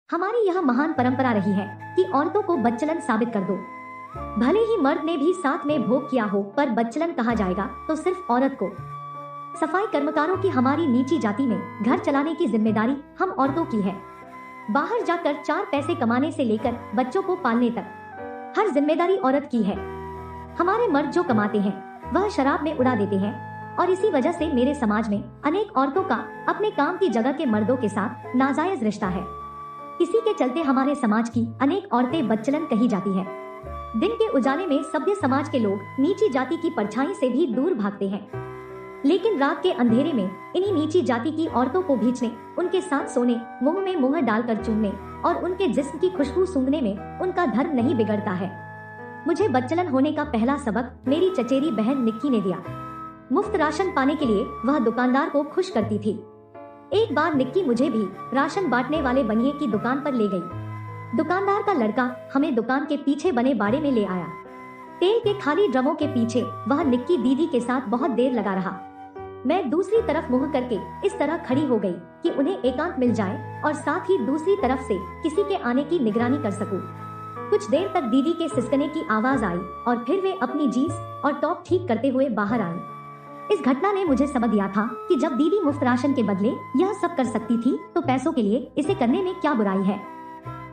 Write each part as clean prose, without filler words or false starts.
हमारी यह महान परंपरा रही है कि औरतों को बच्चलन साबित कर दो। भले ही मर्द ने भी साथ में भोग किया हो, पर बच्चलन कहा जाएगा तो सिर्फ औरत को। सफाई कर्मकारों की हमारी नीची जाति में घर चलाने की जिम्मेदारी हम औरतों की है। बाहर जाकर 4 पैसे कमाने से लेकर बच्चों को पालने तक हर जिम्मेदारी औरत की है। हमारे मर्द जो कमाते हैं वह शराब में उड़ा देते हैं, और इसी वजह से मेरे समाज में अनेक औरतों का अपने काम की जगह के मर्दों के साथ नाजायज रिश्ता है। इसी के चलते हमारे समाज की अनेक औरतें बच्चलन कही जाती है। दिन के उजाले में सभ्य समाज के लोग नीची जाति की परछाई से भी दूर भागते हैं, लेकिन रात के अंधेरे में इन्हीं नीची जाति की औरतों को भींचने, उनके साथ सोने, मुंह में मुंह डालकर चूमने और उनके जिस्म की खुशबू सूंघने में उनका धर्म नहीं बिगड़ता है। मुझे बच्चलन होने का पहला सबक मेरी चचेरी बहन निक्की ने दिया। मुफ्त राशन पाने के लिए वह दुकानदार को खुश करती थी। एक बार निक्की मुझे भी राशन बांटने वाले बनिए की दुकान पर ले गई। दुकानदार का लड़का हमें दुकान के पीछे बने बाड़े में ले आया। तेल के खाली ड्रमों के पीछे वह निक्की दीदी के साथ बहुत देर लगा रहा। मैं दूसरी तरफ मुंह करके इस तरह खड़ी हो गई कि उन्हें एकांत मिल जाए और साथ ही दूसरी तरफ से किसी के आने की निगरानी कर सकूं। कुछ देर तक दीदी के सिसकने की आवाज आई और फिर वे अपनी जीन्स और टॉप ठीक करते हुए बाहर आई। इस घटना ने मुझे सबक दिया था कि जब दीदी मुफ्त राशन के बदले यह सब कर सकती थी तो पैसों के लिए इसे करने में क्या बुराई है।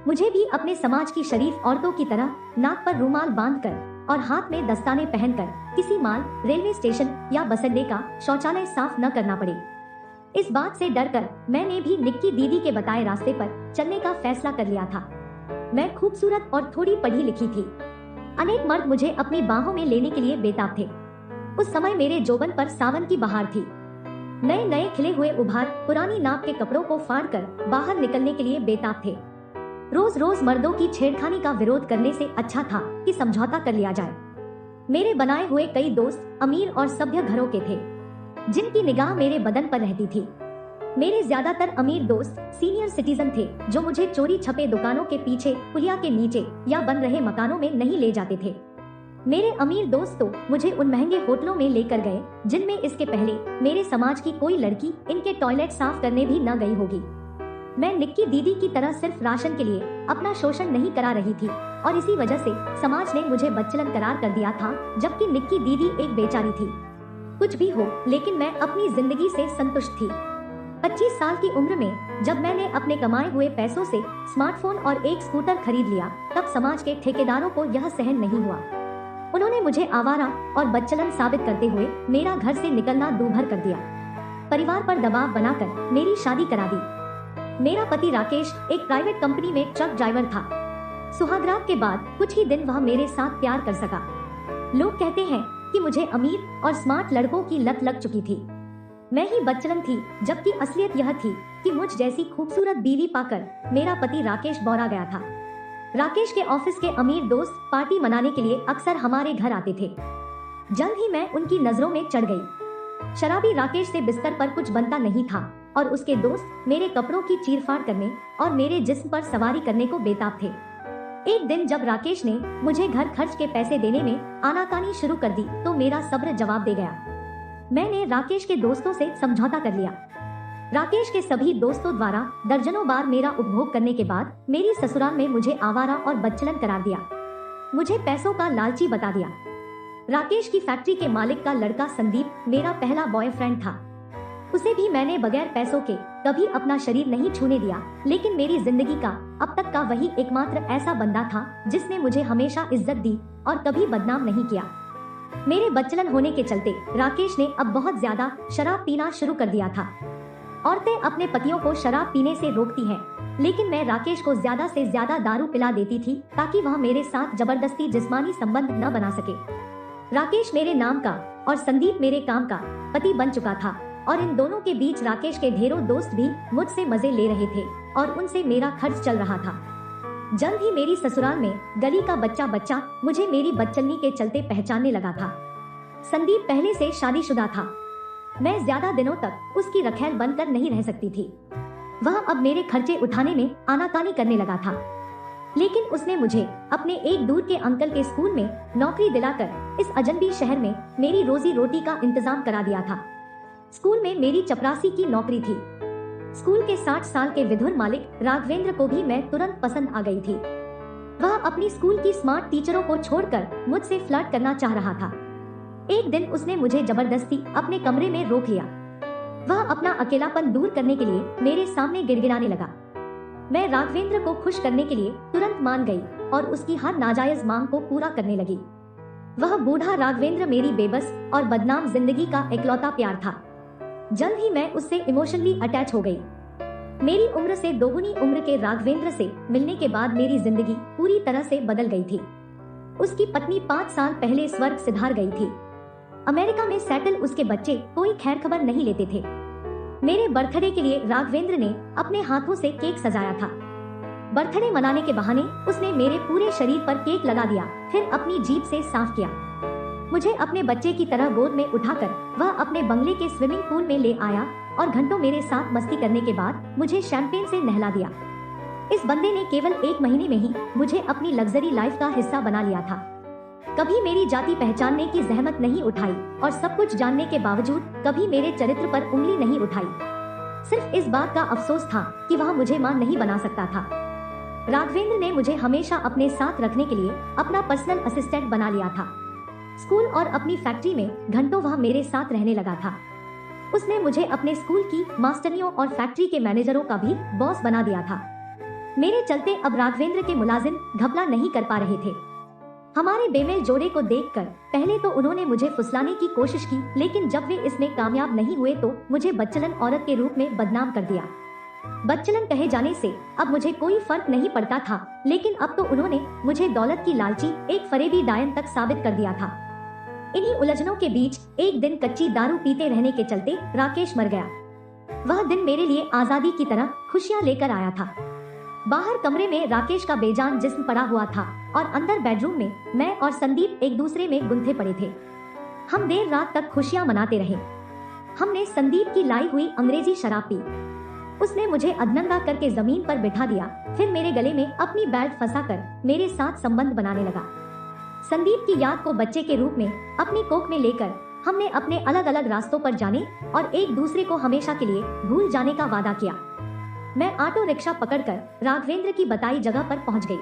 मुझे भी अपने समाज की शरीफ औरतों की तरह नाक पर रुमाल बांधकर और हाथ में दस्ताने पहनकर किसी माल, रेलवे स्टेशन या बस अड्डे का शौचालय साफ न करना पड़े। इस बात से डरकर मैंने भी निक्की दीदी के बताए रास्ते पर चलने का फैसला कर लिया था। मैं खूबसूरत और थोड़ी पढ़ी लिखी थी। अनेक मर्द मुझे अपनी बाहों में लेने के लिए बेताब थे। उस समय मेरे जोबन पर सावन की बहार थी। नए नए खिले हुए उभार पुरानी नाप के कपड़ों को फाड़कर बाहर निकलने के लिए बेताब थे। रोज रोज मर्दों की छेड़खानी का विरोध करने से अच्छा था कि समझौता कर लिया जाए। मेरे बनाए हुए कई दोस्त अमीर और सभ्य घरों के थे, जिनकी निगाह मेरे बदन पर रहती थी। मेरे ज्यादातर अमीर दोस्त सीनियर सिटीजन थे, जो मुझे चोरी छपे दुकानों के पीछे, पुलिया के नीचे या बन रहे मकानों में नहीं ले जाते थे। मेरे अमीर दोस्त तो मुझे उन महंगे होटलों में लेकर गए जिनमें इसके पहले मेरे समाज की कोई लड़की इनके टॉयलेट साफ करने भी न गई होगी। मैं निक्की दीदी की तरह सिर्फ राशन के लिए अपना शोषण नहीं करा रही थी, और इसी वजह से समाज ने मुझे बच्चलन करार कर दिया था, जबकि निक्की दीदी एक बेचारी थी। कुछ भी हो, लेकिन मैं अपनी जिंदगी से संतुष्ट थी। 25 साल की उम्र में जब मैंने अपने कमाए हुए पैसों से स्मार्टफोन और एक स्कूटर खरीद लिया, तब समाज के ठेकेदारों को यह सहन नहीं हुआ। उन्होंने मुझे आवारा और बच्चलन साबित करते हुए मेरा घर से निकलना दूभर कर दिया। परिवार पर दबाव बनाकर मेरी शादी करा दी। मेरा पति राकेश एक प्राइवेट कंपनी में ट्रक ड्राइवर था। सुहागरात के बाद कुछ ही दिन वह मेरे साथ प्यार कर सका। लोग कहते हैं कि मुझे अमीर और स्मार्ट लड़कों की लत लग चुकी थी। मैं ही बच्चलन थी, जबकि असलियत यह थी कि मुझ जैसी खूबसूरत बीवी पाकर मेरा पति राकेश बौरा गया था। राकेश के ऑफिस के अमीर दोस्त पार्टी मनाने के लिए अक्सर हमारे घर आते थे। जल्द ही मैं उनकी नजरों में चढ़ गई। शराबी राकेश से बिस्तर पर कुछ बनता नहीं था, और उसके दोस्त मेरे कपड़ों की चीरफाड़ करने और मेरे जिस्म पर सवारी करने को बेताब थे। एक दिन जब राकेश ने मुझे घर खर्च के पैसे देने में आनाकानी शुरू कर दी, तो मेरा सब्र जवाब दे गया। मैंने राकेश के दोस्तों से समझौता कर लिया। राकेश के सभी दोस्तों द्वारा दर्जनों बार मेरा उपभोग करने के बाद मेरी ससुराल में मुझे आवारा और बच्चलन करार दिया। मुझे पैसों का लालची बता दिया। राकेश की फैक्ट्री के मालिक का लड़का संदीप मेरा पहला बॉयफ्रेंड था। उसे भी मैंने बगैर पैसों के कभी अपना शरीर नहीं छूने दिया, लेकिन मेरी जिंदगी का अब तक का वही एकमात्र ऐसा बंदा था जिसने मुझे हमेशा इज्जत दी और कभी बदनाम नहीं किया। मेरे बच्चलन होने के चलते राकेश ने अब बहुत ज्यादा शराब पीना शुरू कर दिया था। औरतें अपने पतियों को शराब पीने से रोकती हैं, लेकिन मैं राकेश को ज्यादा से ज्यादा दारू पिला देती थी ताकि वह मेरे साथ जबरदस्ती जिस्मानी संबंध न बना सके। राकेश मेरे नाम का और संदीप मेरे काम का पति बन चुका था, और इन दोनों के बीच राकेश के ढेरों दोस्त भी मुझसे मजे ले रहे थे और उनसे मेरा खर्च चल रहा था। जल्द ही मेरी ससुराल में गली का बच्चा बच्चा मुझे मेरी बच्चलनी के चलते पहचानने लगा था। संदीप पहले से शादीशुदा था। मैं ज्यादा दिनों तक उसकी रखैल बनकर नहीं रह सकती थी। वह अब मेरे खर्चे उठाने में आनाकानी करने लगा था, लेकिन उसने मुझे अपने एक दूर के अंकल के स्कूल में नौकरी दिलाकर इस अजनबी शहर में मेरी रोजी रोटी का इंतजाम करा दिया था। स्कूल में मेरी चपरासी की नौकरी थी। स्कूल के 60 साल के विधुर मालिक राघवेंद्र को भी मैं तुरंत पसंद आ गई थी। वह अपनी स्कूल की स्मार्ट टीचरों को छोड़कर मुझसे फ्लर्ट करना चाह रहा था। एक दिन उसने मुझे जबरदस्ती अपने कमरे में रोक लिया। वह अपना अकेलापन दूर करने के लिए मेरे सामने गिड़गिड़ाने लगा। मैं राघवेंद्र को खुश करने के लिए तुरंत मान गई और उसकी हर नाजायज मांग को पूरा करने लगी। वह बूढ़ा राघवेंद्र मेरी बेबस और बदनाम जिंदगी का इकलौता प्यार था। जल्द ही मैं उससे इमोशनली अटैच हो गई। मेरी उम्र से दोगुनी उम्र के राघवेंद्र से मिलने के बाद मेरी जिंदगी पूरी तरह से बदल गई थी। उसकी पत्नी 5 साल पहले स्वर्ग सिधार गई थी। अमेरिका में सेटल उसके बच्चे कोई खैर खबर नहीं लेते थे। मेरे बर्थडे के लिए राघवेंद्र ने अपने हाथों से केक सजाया था। बर्थडे मनाने के बहाने उसने मेरे पूरे शरीर पर केक लगा दिया, फिर अपनी जीभ से साफ किया। मुझे अपने बच्चे की तरह गोद में उठाकर वह अपने बंगले के स्विमिंग पूल में ले आया और घंटों मेरे साथ मस्ती करने के बाद मुझे शैंपेन से नहला दिया। इस बंदे ने केवल 1 महीने में ही मुझे अपनी लग्जरी लाइफ का हिस्सा बना लिया था। कभी मेरी जाति पहचानने की जहमत नहीं उठाई और सब कुछ जानने के बावजूद कभी मेरे चरित्र पर उंगली नहीं उठाई। सिर्फ इस बात का अफसोस था कि वह मुझे मां नहीं बना सकता था। राघवेंद्र ने मुझे हमेशा अपने साथ रखने के लिए अपना पर्सनल असिस्टेंट बना लिया था। स्कूल और अपनी फैक्ट्री में घंटों वह मेरे साथ रहने लगा था। उसने मुझे अपने स्कूल की मास्टरनियों और फैक्ट्री के मैनेजरों का भी बॉस बना दिया था। मेरे चलते अब राघवेंद्र के मुलाजिम घपला नहीं कर पा रहे थे। हमारे बेमेल जोड़े को देखकर पहले तो उन्होंने मुझे फुसलाने की कोशिश की, लेकिन जब वे इसमें कामयाब नहीं हुए तो मुझे बदचलन औरत के रूप में बदनाम कर दिया। बदचलन कहे जाने से अब मुझे कोई फर्क नहीं पड़ता था, लेकिन अब तो उन्होंने मुझे दौलत की लालची एक फरेबी डायन तक साबित कर दिया था। इन्हीं उलझनों के बीच एक दिन कच्ची दारू पीते रहने के चलते राकेश मर गया। वह दिन मेरे लिए आजादी की तरह खुशियां लेकर आया था। बाहर कमरे में राकेश का बेजान जिस्म पड़ा हुआ था और अंदर बेडरूम में मैं और संदीप एक दूसरे में गुंथे पड़े थे। हम देर रात तक खुशियां मनाते रहे। हमने संदीप की लाई हुई अंग्रेजी शराब पी। उसने मुझे अधनंगा करके जमीन पर बिठा दिया, फिर मेरे गले में अपनी बेल्ट फंसाकर मेरे साथ संबंध बनाने लगा। संदीप की याद को बच्चे के रूप में अपनी कोख में लेकर हमने अपने अलग अलग रास्तों पर जाने और एक दूसरे को हमेशा के लिए भूल जाने का वादा किया। मैं ऑटो रिक्शा पकड़कर राघवेंद्र की बताई जगह पर पहुंच गई।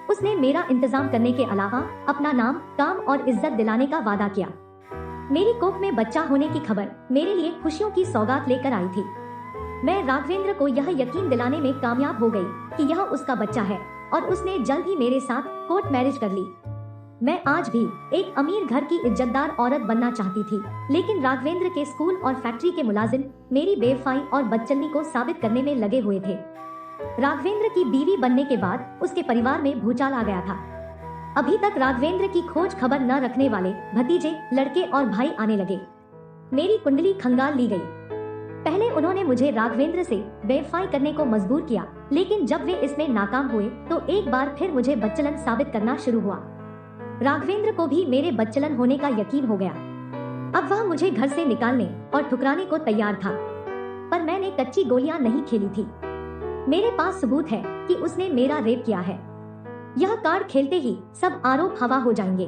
उसने मेरा इंतजाम करने के अलावा अपना नाम, काम और इज्जत दिलाने का वादा किया। मेरी कोख में बच्चा होने की खबर मेरे लिए खुशियों की सौगात लेकर आई थी। मैं राघवेंद्र को यह यकीन दिलाने में कामयाब हो गई कि यह उसका बच्चा है और उसने जल्द ही मेरे साथ कोर्ट मैरिज कर ली। मैं आज भी एक अमीर घर की इज्जतदार औरत बनना चाहती थी, लेकिन राघवेंद्र के स्कूल और फैक्ट्री के मुलाजिम मेरी बेवफाई और बदचलनी को साबित करने में लगे हुए थे। राघवेंद्र की बीवी बनने के बाद उसके परिवार में भूचाल आ गया था। अभी तक राघवेंद्र की खोज खबर न रखने वाले भतीजे, लड़के और भाई आने लगे। मेरी कुंडली खंगाल ली गई। पहले उन्होंने मुझे राघवेंद्र से बेवफाई करने को मजबूर किया, लेकिन जब वे इसमें नाकाम हुए तो एक बार फिर मुझे बदचलन साबित करना शुरू हुआ। राघवेंद्र को भी मेरे बदचलन होने का यकीन हो गया। अब वह मुझे घर से निकालने और ठुकराने को तैयार था, पर मैंने कच्ची गोलियां नहीं खेली थी। मेरे पास सबूत है कि उसने मेरा रेप किया है। यह कार्ड खेलते ही सब आरोप हवा हो जाएंगे।